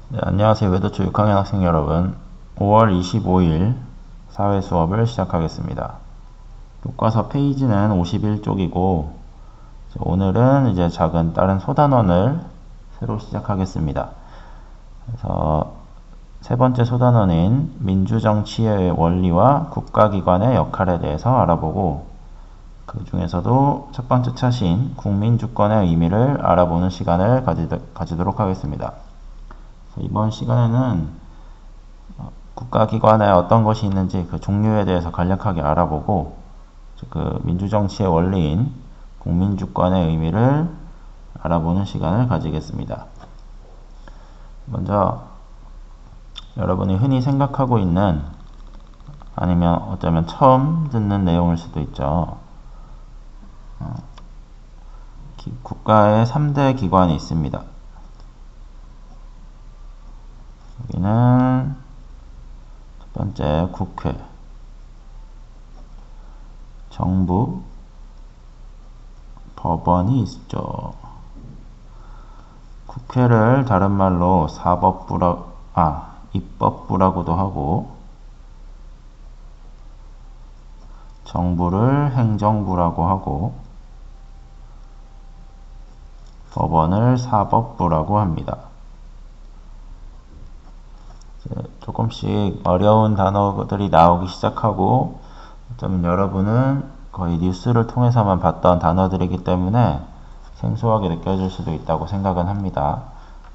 네, 안녕하세요. 외도초 6학년 학생 여러분. 5월 25일 사회 수업을 시작하겠습니다. 교과서 페이지는 51쪽이고, 오늘은 이제 작은 다른 소단원을 새로 시작하겠습니다. 그래서 세 번째 소단원인 민주정치의 원리와 국가기관의 역할에 대해서 알아보고, 그 중에서도 첫 번째 차신 국민주권의 의미를 알아보는 시간을 가지도록 하겠습니다. 이번 시간에는 국가기관에 어떤 것이 있는지 그 종류에 대해서 간략하게 알아보고, 그 민주정치의 원리인 국민주권의 의미를 알아보는 시간을 가지겠습니다. 먼저 여러분이 흔히 생각하고 있는, 아니면 어쩌면 처음 듣는 내용일 수도 있죠. 국가의 3대 기관이 있습니다. 여기는 첫 번째 국회, 정부, 법원이 있죠. 국회를 다른 말로 입법부라고도 하고, 정부를 행정부라고 하고, 법원을 사법부라고 합니다. 조금씩 어려운 단어들이 나오기 시작하고, 좀 여러분은 거의 뉴스를 통해서만 봤던 단어들이기 때문에 생소하게 느껴질 수도 있다고 생각은 합니다.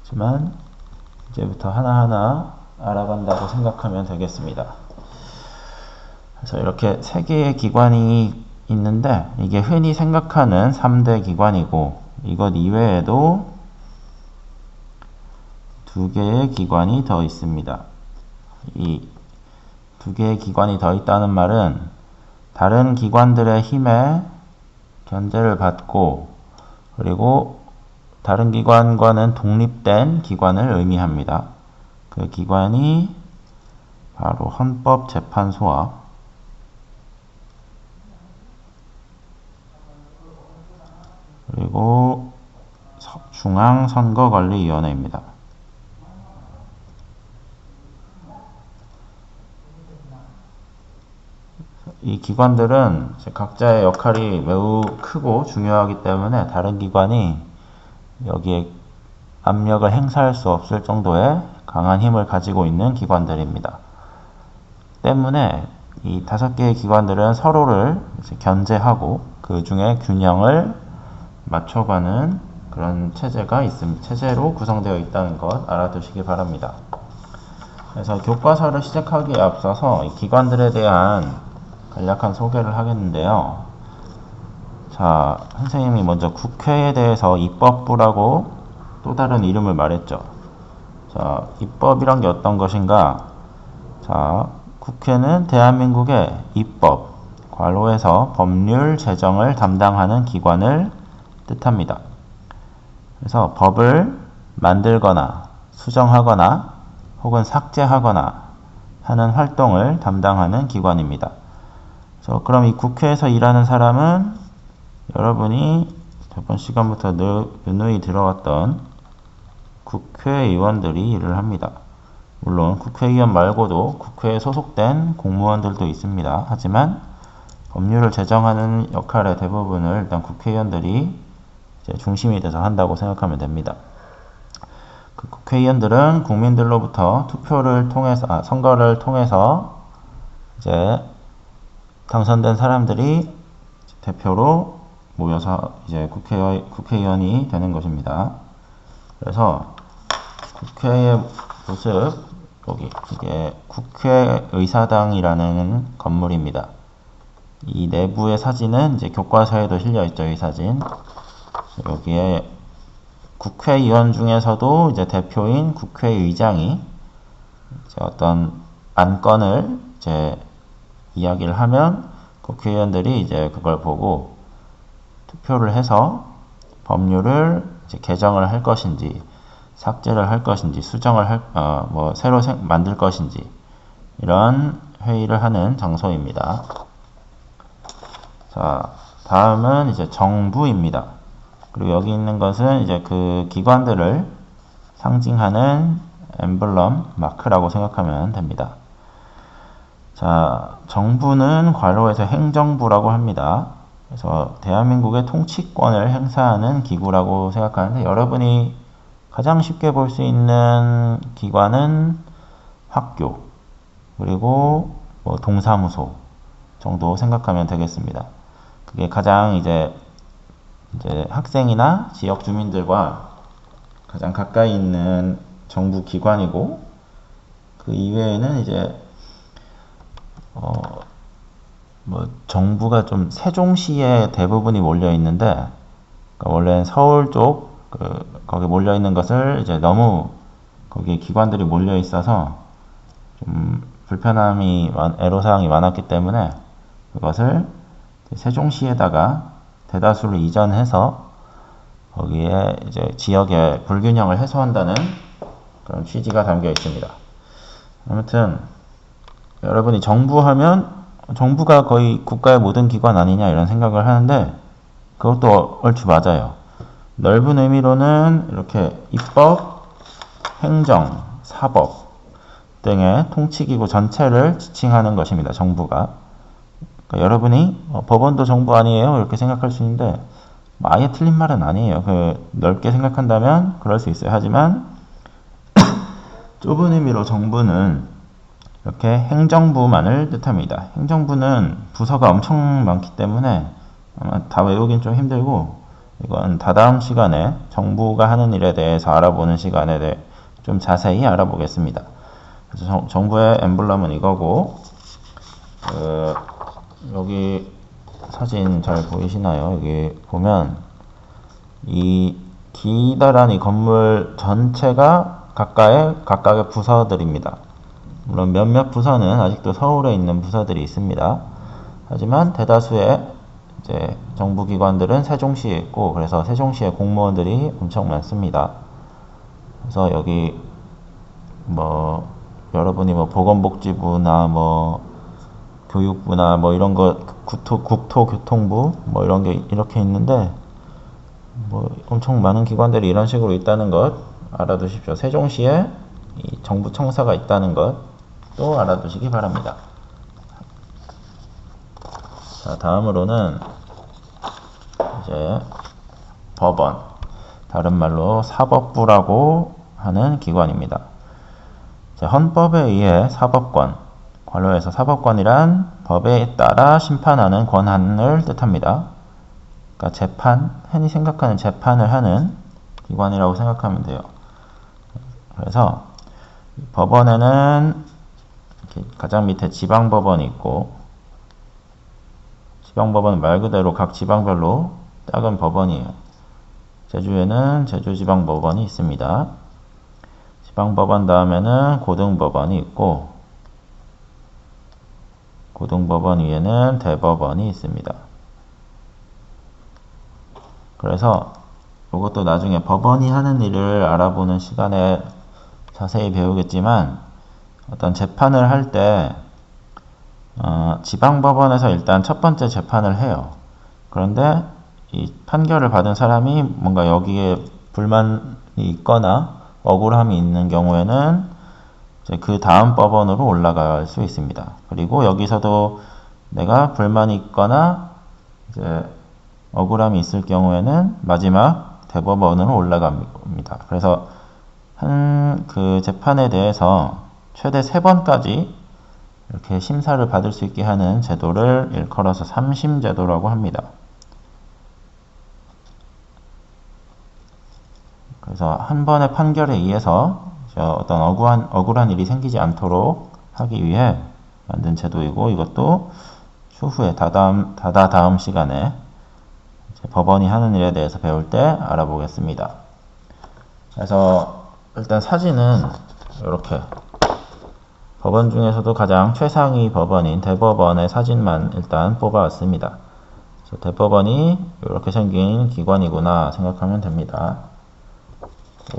하지만 이제부터 하나하나 알아간다고 생각하면 되겠습니다. 그래서 이렇게 세 개의 기관이 있는데, 이게 흔히 생각하는 3대 기관이고, 이것 이외에도 두 개의 기관이 더 있습니다. 이 두 개의 기관이 더 있다는 말은 다른 기관들의 힘에 견제를 받고, 그리고 다른 기관과는 독립된 기관을 의미합니다. 그 기관이 바로 헌법재판소와 그리고 중앙선거관리위원회입니다. 이 기관들은 각자의 역할이 매우 크고 중요하기 때문에 다른 기관이 여기에 압력을 행사할 수 없을 정도의 강한 힘을 가지고 있는 기관들입니다. 때문에 이 5개의 기관들은 서로를 견제하고 그 중에 균형을 맞춰가는 그런 체제로 구성되어 있다는 것 알아두시기 바랍니다. 그래서 교과서를 시작하기에 앞서서 이 기관들에 대한 간략한 소개를 하겠는데요. 자, 선생님이 먼저 국회에 대해서 입법부라고 또 다른 이름을 말했죠. 자, 입법이란 게 어떤 것인가? 자, 국회는 대한민국의 입법, 괄호에서 법률 제정을 담당하는 기관을 뜻합니다. 그래서 법을 만들거나 수정하거나 혹은 삭제하거나 하는 활동을 담당하는 기관입니다. 그럼 이 국회에서 일하는 사람은 여러분이 저번 시간부터 누누이 들어왔던 국회의원들이 일을 합니다. 물론 국회의원 말고도 국회에 소속된 공무원들도 있습니다. 하지만 법률을 제정하는 역할의 대부분을 일단 국회의원들이 이제 중심이 돼서 한다고 생각하면 됩니다. 그 국회의원들은 국민들로부터 선거를 통해서 이제 당선된 사람들이 대표로 모여서 이제 국회의원이 되는 것입니다. 그래서 국회의 모습, 이게 국회의사당이라는 건물입니다. 이 내부의 사진은 이제 교과서에도 실려있죠, 이 사진. 여기에 국회의원 중에서도 이제 대표인 국회의장이 이제 어떤 안건을 이제 이야기를 하면 국회의원들이 이제 그걸 보고 투표를 해서 법률을 이제 개정을 할 것인지, 삭제를 할 것인지, 수정을 새로 만들 것인지, 이런 회의를 하는 장소입니다. 자, 다음은 이제 정부입니다. 그리고 여기 있는 것은 이제 그 기관들을 상징하는 엠블럼, 마크라고 생각하면 됩니다. 자, 정부는 괄호에서 행정부라고 합니다. 그래서 대한민국의 통치권을 행사하는 기구라고 생각하는데, 여러분이 가장 쉽게 볼 수 있는 기관은 학교, 그리고 뭐 동사무소 정도 생각하면 되겠습니다. 그게 가장 이제 학생이나 지역 주민들과 가장 가까이 있는 정부 기관이고, 그 이외에는 이제 뭐 정부가 좀 세종시에 대부분이 몰려 있는데, 그러니까 원래 서울 쪽 거기 몰려 있는 것을 이제 너무 거기에 기관들이 몰려 있어서 좀 애로사항이 많았기 때문에 그것을 세종시에다가 대다수를 이전해서 거기에 이제 지역의 불균형을 해소한다는 그런 취지가 담겨 있습니다. 아무튼 여러분이 정부 하면 정부가 거의 국가의 모든 기관 아니냐 이런 생각을 하는데, 그것도 얼추 맞아요. 넓은 의미로는 이렇게 입법, 행정, 사법 등의 통치기구 전체를 지칭하는 것입니다. 정부가. 그러니까 여러분이 법원도 정부 아니에요? 이렇게 생각할 수 있는데, 아예 틀린 말은 아니에요. 넓게 생각한다면 그럴 수 있어요. 하지만 좁은 의미로 정부는 이렇게 행정부만을 뜻합니다. 행정부는 부서가 엄청 많기 때문에 아마 다 외우긴 좀 힘들고, 이건 다다음 시간에 정부가 하는 일에 대해서 알아보는 시간에 대해 좀 자세히 알아보겠습니다. 그래서 정부의 엠블럼은 이거고, 여기 사진 잘 보이시나요? 여기 보면 이 기다란 이 건물 전체가 각각의 부서들입니다. 물론 몇몇 부서는 아직도 서울에 있는 부서들이 있습니다. 하지만 대다수의 이제 정부기관들은 세종시에 있고, 그래서 세종시에 공무원들이 엄청 많습니다. 그래서 여기 뭐 여러분이 뭐 보건복지부나 뭐 교육부나 뭐 이런 거 국토교통부 뭐 이런 게 이렇게 있는데, 뭐 엄청 많은 기관들이 이런 식으로 있다는 것 알아두십시오. 세종시에 이 정부 청사가 있다는 것도 알아두시기 바랍니다. 자, 다음으로는 이제 법원, 다른 말로 사법부라고 하는 기관입니다. 헌법에 의해 사법권, 괄호에서 사법권이란 법에 따라 심판하는 권한을 뜻합니다. 그러니까 재판, 흔히 생각하는 재판을 하는 기관이라고 생각하면 돼요. 그래서 법원에는 이렇게 가장 밑에 지방법원이 있고, 지방법원은 말 그대로 각 지방별로 작은 법원이에요. 제주에는 제주지방법원이 있습니다. 지방법원 다음에는 고등법원이 있고, 고등법원 위에는 대법원이 있습니다. 그래서 이것도 나중에 법원이 하는 일을 알아보는 시간에 자세히 배우겠지만, 어떤 재판을 할 때 지방법원에서 일단 첫 번째 재판을 해요. 그런데 이 판결을 받은 사람이 뭔가 여기에 불만이 있거나 억울함이 있는 경우에는 이제 그 다음 법원으로 올라갈 수 있습니다. 그리고 여기서도 내가 불만이 있거나 이제 억울함이 있을 경우에는 마지막 대법원으로 올라갑니다. 그래서 그 재판에 대해서 최대 3번까지 이렇게 심사를 받을 수 있게 하는 제도를 일컬어서 삼심제도라고 합니다. 그래서 한 번의 판결에 의해서 어떤 억울한 일이 생기지 않도록 하기 위해 만든 제도이고, 이것도 추후에 다다음 시간에 법원이 하는 일에 대해서 배울 때 알아보겠습니다. 그래서 일단 사진은 이렇게 법원 중에서도 가장 최상위 법원인 대법원의 사진만 일단 뽑아왔습니다. 그래서 대법원이 이렇게 생긴 기관이구나 생각하면 됩니다.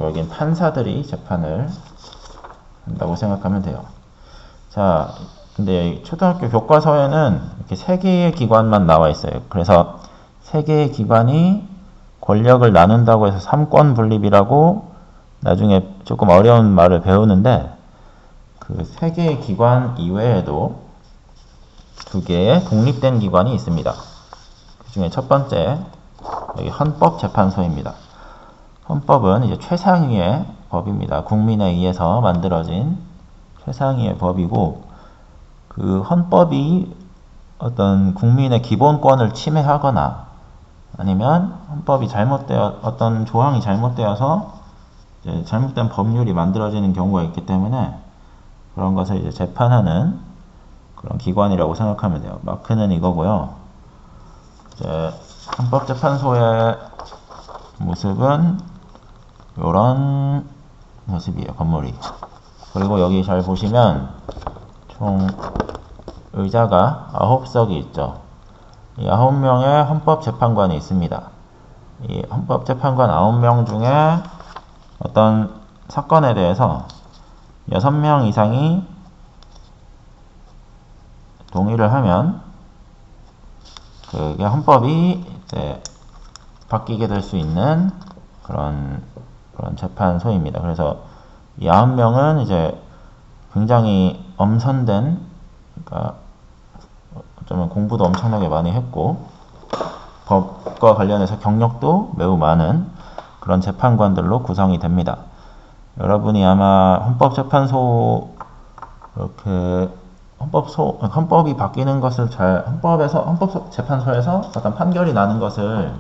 여긴 판사들이 재판을 한다고 생각하면 돼요. 자, 근데 초등학교 교과서에는 이렇게 3개의 기관만 나와 있어요. 그래서 3개의 기관이 권력을 나눈다고 해서 삼권 분립이라고 나중에 조금 어려운 말을 배우는데 그 세 개의 기관 이외에도 두 개의 독립된 기관이 있습니다. 그 중에 첫 번째 여기 헌법재판소입니다. 헌법은 이제 최상위의 법입니다. 국민에 의해서 만들어진 최상위의 법이고 그 헌법이 어떤 국민의 기본권을 침해하거나 아니면 헌법이 어떤 조항이 잘못되어서 이제 잘못된 법률이 만들어지는 경우가 있기 때문에 그런 것을 이제 재판하는 그런 기관이라고 생각하면 돼요. 마크는 이거고요. 이제 헌법재판소의 모습은 이런 모습이에요. 건물이. 그리고 여기 잘 보시면 총 의자가 9석이 있죠. 이 9명의 헌법재판관이 있습니다. 이 헌법재판관 9명 중에 어떤 사건에 대해서 6명 이상이 동의를 하면 그게 헌법이 이제 바뀌게 될 수 있는 그런 재판소입니다. 그래서 이 9명은 이제 굉장히 엄선된, 그러니까 어쩌면 공부도 엄청나게 많이 했고 법과 관련해서 경력도 매우 많은 그런 재판관들로 구성이 됩니다. 여러분이 아마 헌법재판소 이렇게 헌법이 바뀌는 것을 헌법재판소에서 어떤 판결이 나는 것을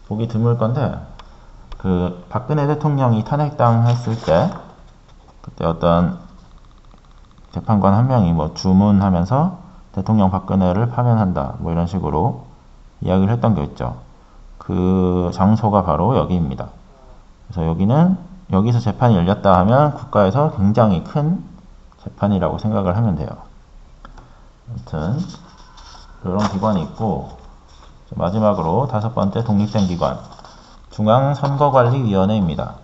보기 드물 건데 그 박근혜 대통령이 탄핵당했을 때 그때 어떤 재판관 한 명이 뭐 주문하면서 대통령 박근혜를 파면한다 뭐 이런 식으로 이야기를 했던 게 있죠. 그 장소가 바로 여기입니다. 그래서 여기서 재판이 열렸다 하면 국가에서 굉장히 큰 재판이라고 생각을 하면 돼요. 아무튼 그런 기관이 있고 마지막으로 5번째 독립된 기관 중앙선거관리위원회입니다.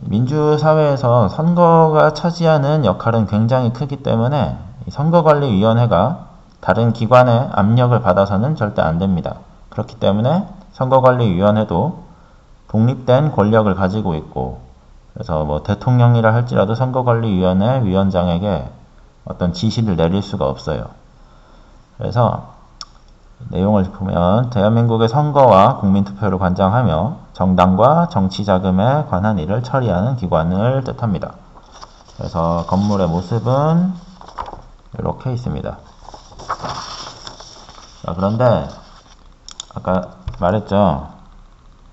민주사회에서 선거가 차지하는 역할은 굉장히 크기 때문에 이 선거관리위원회가 다른 기관의 압력을 받아서는 절대 안 됩니다. 그렇기 때문에 선거관리위원회도 독립된 권력을 가지고 있고 그래서 뭐 대통령이라 할지라도 선거관리위원회 위원장에게 어떤 지시를 내릴 수가 없어요. 그래서 내용을 보면 대한민국의 선거와 국민투표를 관장하며 정당과 정치자금에 관한 일을 처리하는 기관을 뜻합니다. 그래서 건물의 모습은 이렇게 있습니다. 자, 그런데 아까 말했죠.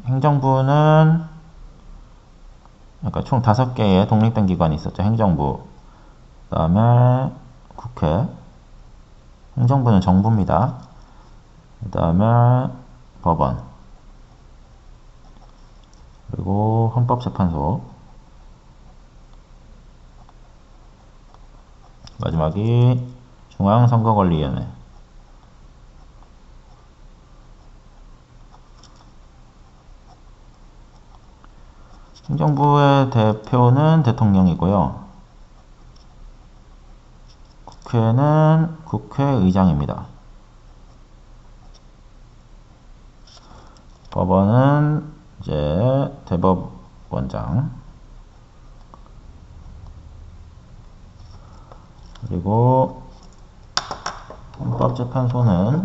행정부는 그러니까 총 5개의 독립된 기관이 있었죠. 행정부, 그 다음에 국회, 행정부는 정부입니다. 그 다음에 법원, 그리고 헌법재판소, 마지막이 중앙선거관리위원회. 행정부의 대표는 대통령이고요. 국회는 국회의장입니다. 법원은 이제 대법원장. 그리고 헌법재판소는